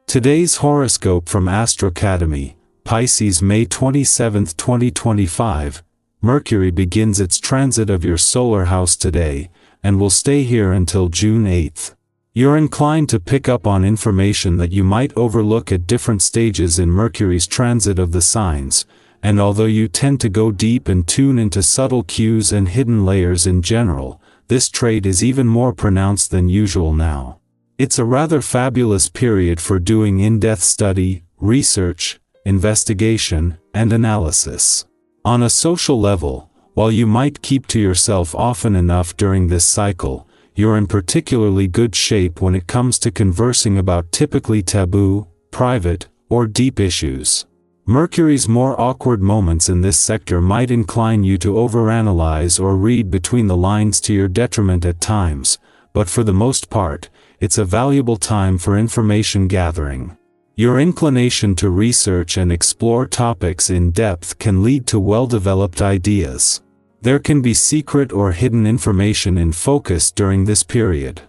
Today's horoscope from Astro Academy, Pisces, May 27, 2025. Mercury begins its transit of your solar house today, and will stay here until June 8. You're inclined to pick up on information that you might overlook at different stages in Mercury's transit of the signs, and although you tend to go deep and tune into subtle cues and hidden layers in general, this trait is even more pronounced than usual now. It's a rather fabulous period for doing in-depth study, research, investigation, and analysis. On a social level, while you might keep to yourself often enough during this cycle, you're in particularly good shape when it comes to conversing about typically taboo, private, or deep issues. Mercury's more awkward moments in this sector might incline you to overanalyze or read between the lines to your detriment at times, but for the most part, it's a valuable time for information gathering. Your inclination to research and explore topics in depth can lead to well-developed ideas. There can be secret or hidden information in focus during this period.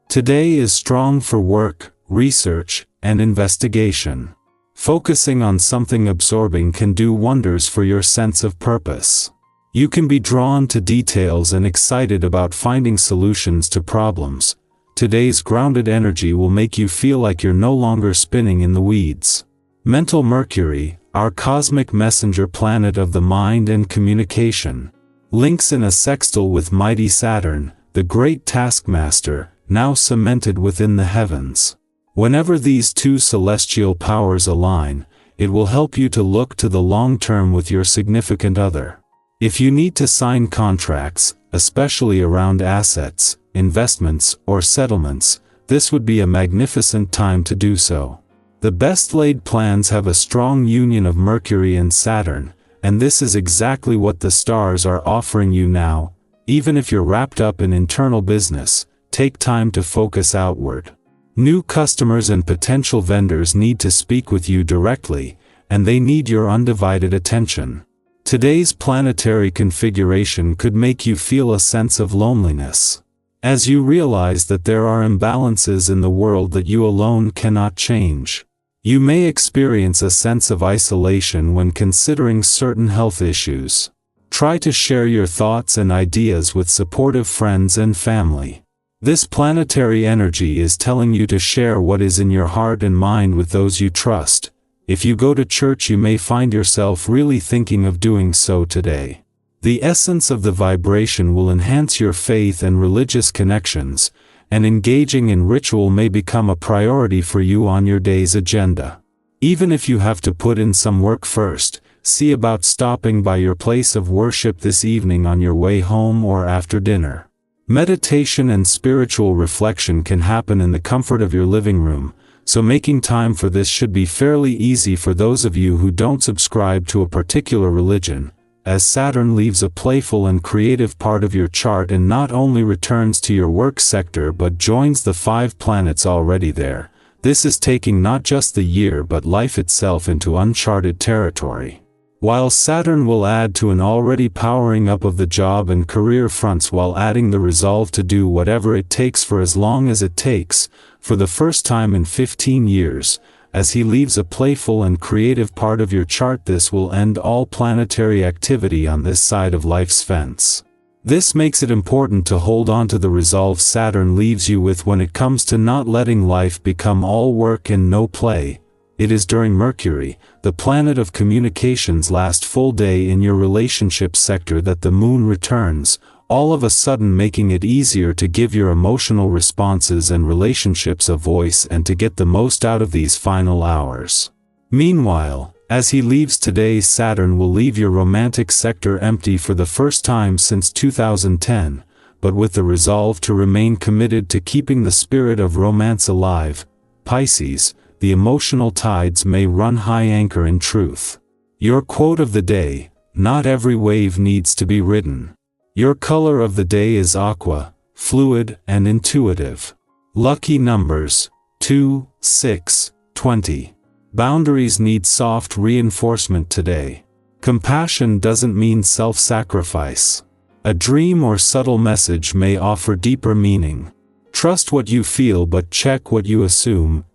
Today is strong for work, research, and investigation. Focusing on something absorbing can do wonders for your sense of purpose. You can be drawn to details and excited about finding solutions to problems. Today's grounded energy will make you feel like you're no longer spinning in the weeds. Mental Mercury, our cosmic messenger planet of the mind and communication, links in a sextile with mighty Saturn, the great taskmaster, now cemented within the heavens. Whenever these two celestial powers align, it will help you to look to the long term with your significant other. If you need to sign contracts, especially around assets, investments, or settlements, this would be a magnificent time to do so. The best laid plans have a strong union of Mercury and Saturn, and this is exactly what the stars are offering you now. Even if you're wrapped up in internal business, take time to focus outward. New customers and potential vendors need to speak with you directly, and they need your undivided attention. Today's planetary configuration could make you feel a sense of loneliness, as you realize that there are imbalances in the world that you alone cannot change. You may experience a sense of isolation when considering certain health issues. Try to share your thoughts and ideas with supportive friends and family. This planetary energy is telling you to share what is in your heart and mind with those you trust. If you go to church, you may find yourself really thinking of doing so today. The essence of the vibration will enhance your faith and religious connections, and engaging in ritual may become a priority for you on your day's agenda. Even if you have to put in some work first, see about stopping by your place of worship this evening on your way home or after dinner. Meditation and spiritual reflection can happen in the comfort of your living room, so making time for this should be fairly easy for those of you who don't subscribe to a particular religion, as Saturn leaves a playful and creative part of your chart and not only returns to your work sector but joins the 5 planets already there. This is taking not just the year but life itself into uncharted territory. While Saturn will add to an already powering up of the job and career fronts while adding the resolve to do whatever it takes for as long as it takes, for the first time in 15 years, as he leaves a playful and creative part of your chart, this will end all planetary activity on this side of life's fence. This makes it important to hold on to the resolve Saturn leaves you with when it comes to not letting life become all work and no play. It is during Mercury, the planet of communications' last full day in your relationship sector, that the moon returns, all of a sudden making it easier to give your emotional responses and relationships a voice and to get the most out of these final hours. Meanwhile, as he leaves today, Saturn will leave your romantic sector empty for the first time since 2010, but with the resolve to remain committed to keeping the spirit of romance alive. Pisces, the emotional tides may run high. Anchor in truth. Your quote of the day: not every wave needs to be ridden. Your color of the day is aqua, fluid and intuitive. Lucky numbers: 2, 6, 20. Boundaries need soft reinforcement today. Compassion doesn't mean self-sacrifice. A dream or subtle message may offer deeper meaning. Trust what you feel but check what you assume.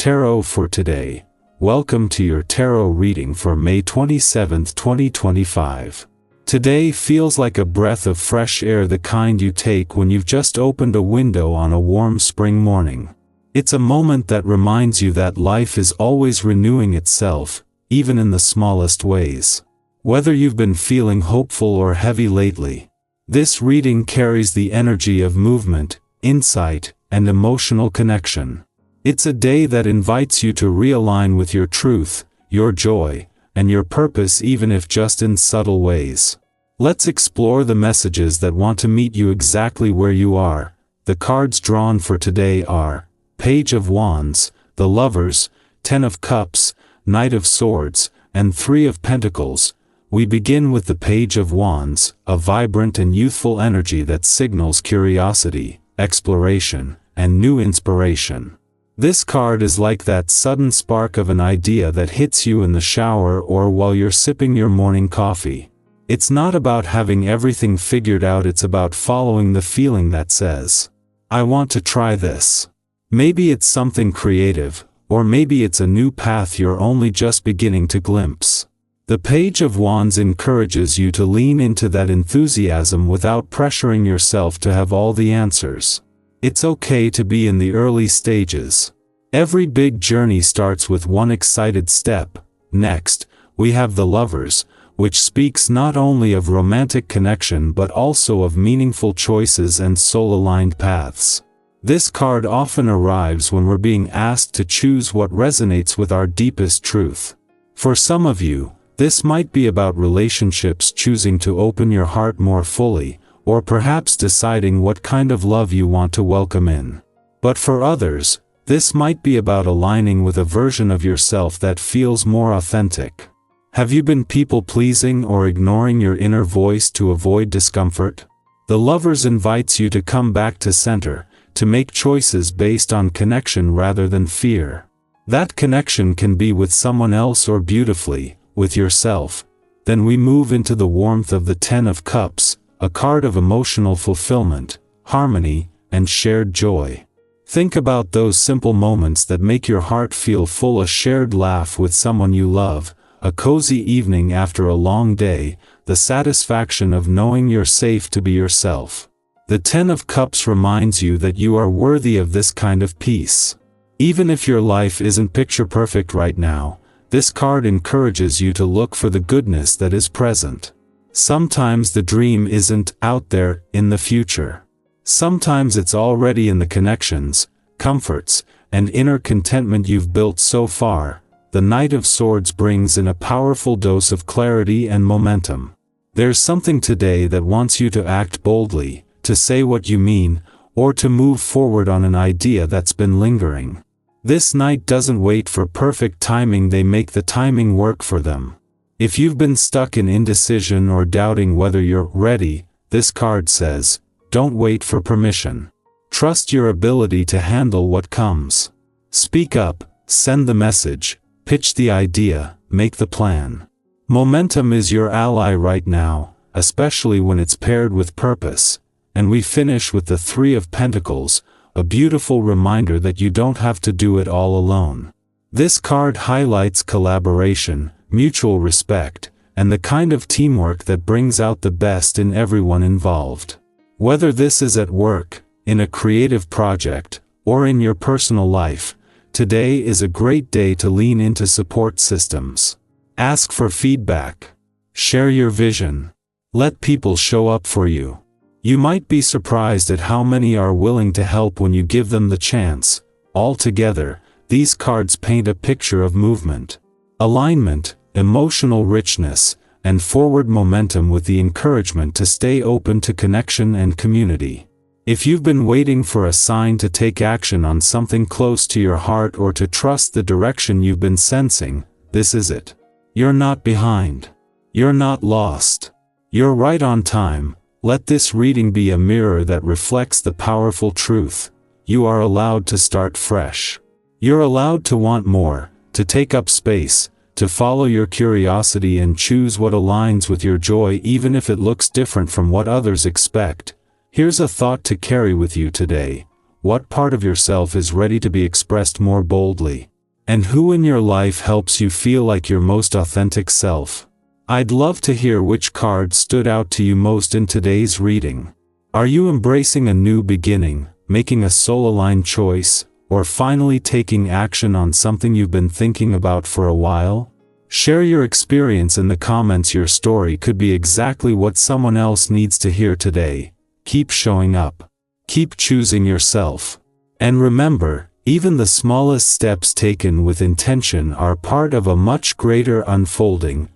Tarot for today. Welcome to your tarot reading for May 27, 2025. Today feels like a breath of fresh air, the kind you take when you've just opened a window on a warm spring morning. It's a moment that reminds you that life is always renewing itself, even in the smallest ways. Whether you've been feeling hopeful or heavy lately, this reading carries the energy of movement, insight, and emotional connection. It's a day that invites you to realign with your truth, your joy, and your purpose, even if just in subtle ways. Let's explore the messages that want to meet you exactly where you are. The cards drawn for today are Page of Wands, the Lovers, Ten of Cups, Knight of Swords, and Three of Pentacles. We begin with the Page of Wands, a vibrant and youthful energy that signals curiosity, exploration, and new inspiration. This card is like that sudden spark of an idea that hits you in the shower or while you're sipping your morning coffee. It's not about having everything figured out, it's about following the feeling that says, "I want to try this." Maybe it's something creative, or maybe it's a new path you're only just beginning to glimpse. The Page of Wands encourages you to lean into that enthusiasm without pressuring yourself to have all the answers. It's okay to be in the early stages. Every big journey starts with one excited step. Next, we have the Lovers, which speaks not only of romantic connection but also of meaningful choices and soul-aligned paths. This card often arrives when we're being asked to choose what resonates with our deepest truth. For some of you, this might be about relationships, choosing to open your heart more fully, or perhaps deciding what kind of love you want to welcome in. But for others, this might be about aligning with a version of yourself that feels more authentic. Have you been people-pleasing or ignoring your inner voice to avoid discomfort? The Lovers invites you to come back to center, to make choices based on connection rather than fear. That connection can be with someone else or, beautifully, with yourself. Then we move into the warmth of the Ten of Cups, a card of emotional fulfillment, harmony, and shared joy. Think about those simple moments that make your heart feel full: a shared laugh with someone you love, a cozy evening after a long day, the satisfaction of knowing you're safe to be yourself. The Ten of Cups reminds you that you are worthy of this kind of peace. Even if your life isn't picture perfect right now, this card encourages you to look for the goodness that is present. Sometimes the dream isn't out there in the future. Sometimes it's already in the connections, comforts, and inner contentment you've built so far. The Knight of Swords brings in a powerful dose of clarity and momentum. There's something today that wants you to act boldly, to say what you mean, or to move forward on an idea that's been lingering. This Knight doesn't wait for perfect timing, they make the timing work for them. If you've been stuck in indecision or doubting whether you're ready, this card says, don't wait for permission. Trust your ability to handle what comes. Speak up, send the message, pitch the idea, make the plan. Momentum is your ally right now, especially when it's paired with purpose. And we finish with the Three of Pentacles, a beautiful reminder that you don't have to do it all alone. This card highlights collaboration, mutual respect, and the kind of teamwork that brings out the best in everyone involved. Whether this is at work, in a creative project, or in your personal life, today is a great day to lean into support systems. Ask for feedback. Share your vision. Let people show up for you. You might be surprised at how many are willing to help when you give them the chance. Altogether, these cards paint a picture of movement, alignment, emotional richness, and forward momentum, with the encouragement to stay open to connection and community. If you've been waiting for a sign to take action on something close to your heart or to trust the direction you've been sensing, this is it. You're not behind. You're not lost. You're right on time. Let this reading be a mirror that reflects the powerful truth. You are allowed to start fresh. You're allowed to want more, to take up space, to follow your curiosity and choose what aligns with your joy, even if it looks different from what others expect. Here's a thought to carry with you today. What part of yourself is ready to be expressed more boldly? And who in your life helps you feel like your most authentic self? I'd love to hear which card stood out to you most in today's reading. Are you embracing a new beginning, making a soul-aligned choice, or finally taking action on something you've been thinking about for a while? Share your experience in the comments. Your story could be exactly what someone else needs to hear today. Keep showing up. Keep choosing yourself. And remember, even the smallest steps taken with intention are part of a much greater unfolding.